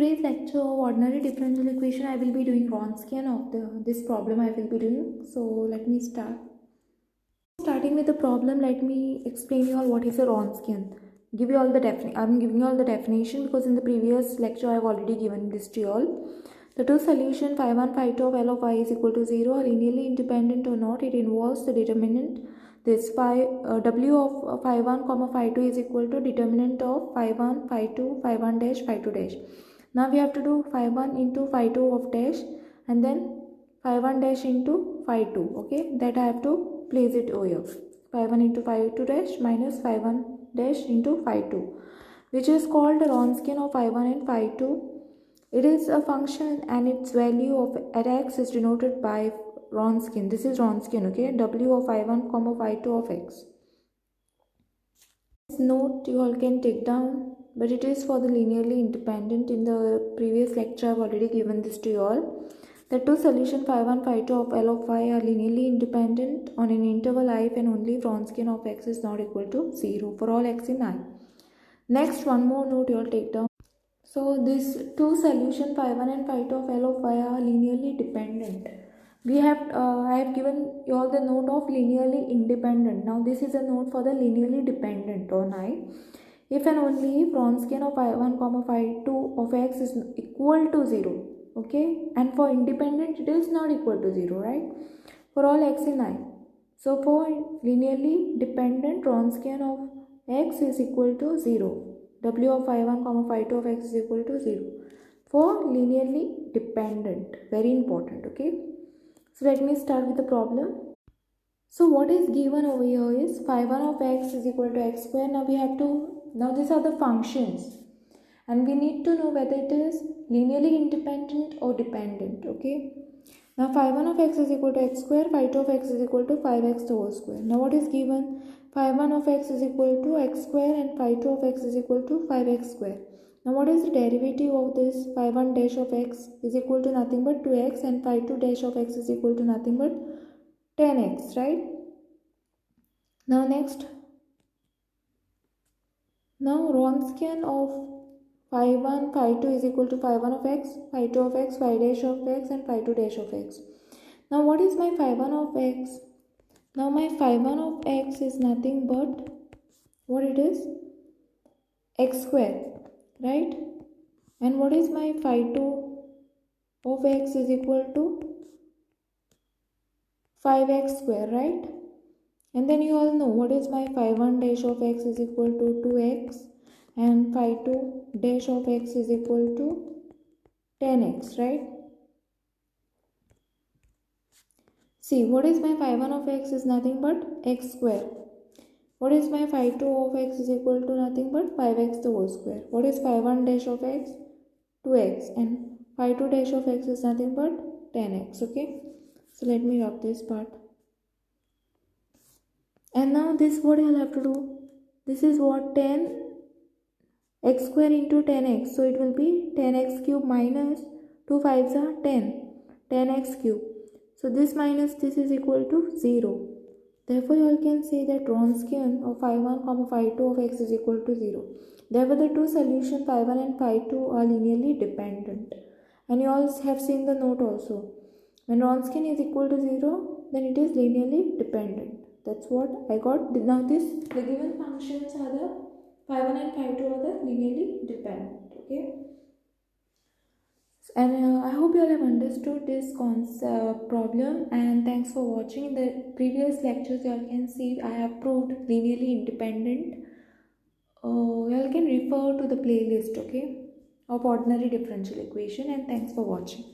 today's lecture of ordinary differential equation, I will be doing Wronskian of this problem I will be doing. So let me start. Starting with the problem, let me explain you all what is a Wronskian. Give you all the I'm giving you all the definition because in the previous lecture I have already given this to you all. The two solution phi 1, phi 2 of L of y is equal to 0 are linearly independent or not. It involves the determinant. This w of phi 1 comma phi 2 is equal to determinant of phi 1, phi 2, phi 1 dash, phi 2 dash. Now we have to do phi 1 into phi 2 of dash and then phi 1 dash into phi 2. Okay, that I have to place it over here. Phi 1 into phi 2 dash minus phi 1 dash into phi 2, which is called the Wronskian of phi 1 and phi 2. It is a function and its value of at x is denoted by Wronskian. This is Wronskian, okay? W of phi 1 comma phi 2 of x. This note you all can take down, but it is for the linearly independent. In the previous lecture I have already given this to you all. The two solution phi 1, phi 2 of L of y are linearly independent on an interval I when only Wronskian of x is not equal to 0 for all x in I. Next, one more note you all take down. So these two solution phi 1 and phi 2 of L of y are linearly dependent. I have given you all the note of linearly independent. Now this is a note for the linearly dependent on I. If and only if Wronskian of phi 1 comma phi 2 of x is equal to 0. Okay, and for independent it is not equal to 0, right? For all x in I. So for linearly dependent, Wronskian of x is equal to 0. W of phi 1 comma phi 2 of x is equal to 0 for linearly dependent. Very important, okay? So let me start with the problem. So what is given over here is phi 1 of x is equal to x square. Now these are the functions and we need to know whether it is linearly independent or dependent, okay? Now phi 1 of x is equal to x square, phi 2 of x is equal to 5x the whole square. Now what is given? Phi 1 of x is equal to x square and phi 2 of x is equal to 5x square. Now what is the derivative of this? Phi 1 dash of x is equal to nothing but 2x and phi 2 dash of x is equal to nothing but 10x, right? Now next. Now Wronskian of phi 1, phi 2 is equal to phi 1 of x, phi 2 of x, phi dash of x and phi 2 dash of x. Now what is my phi 1 of x? Now my phi 1 of x is nothing but what it is? X square, right? And what is my phi 2 of x is equal to 5x square, right? And then you all know what is my phi 1 dash of x is equal to 2x and phi 2 dash of x is equal to 10x, right? See, what is my phi 1 of x is nothing but x square. What is my phi 2 of x is equal to nothing but 5x the whole square. What is phi 1 dash of x? 2x and phi 2 dash of x is nothing but 10x, okay? So let me rub this part. And now this what I'll have to do? This is what 10 x square into 10x. So it will be 10x cube minus 2 5s are 10x cube. So this minus this is equal to 0. Therefore you all can say that Wronskian of phi 1 comma phi 2 of x is equal to 0. Therefore the two solutions phi 1 and phi 2 are linearly dependent. And you all have seen the note also. When Wronskian is equal to 0, then it is linearly dependent. That's what I got. Now the given functions are the phi 1 and phi 2 are the linearly dependent, okay? And I hope you all have understood this problem, and thanks for watching. In the previous lectures you all can see I have proved linearly independent. You all can refer to the playlist, okay, of ordinary differential equation, and thanks for watching.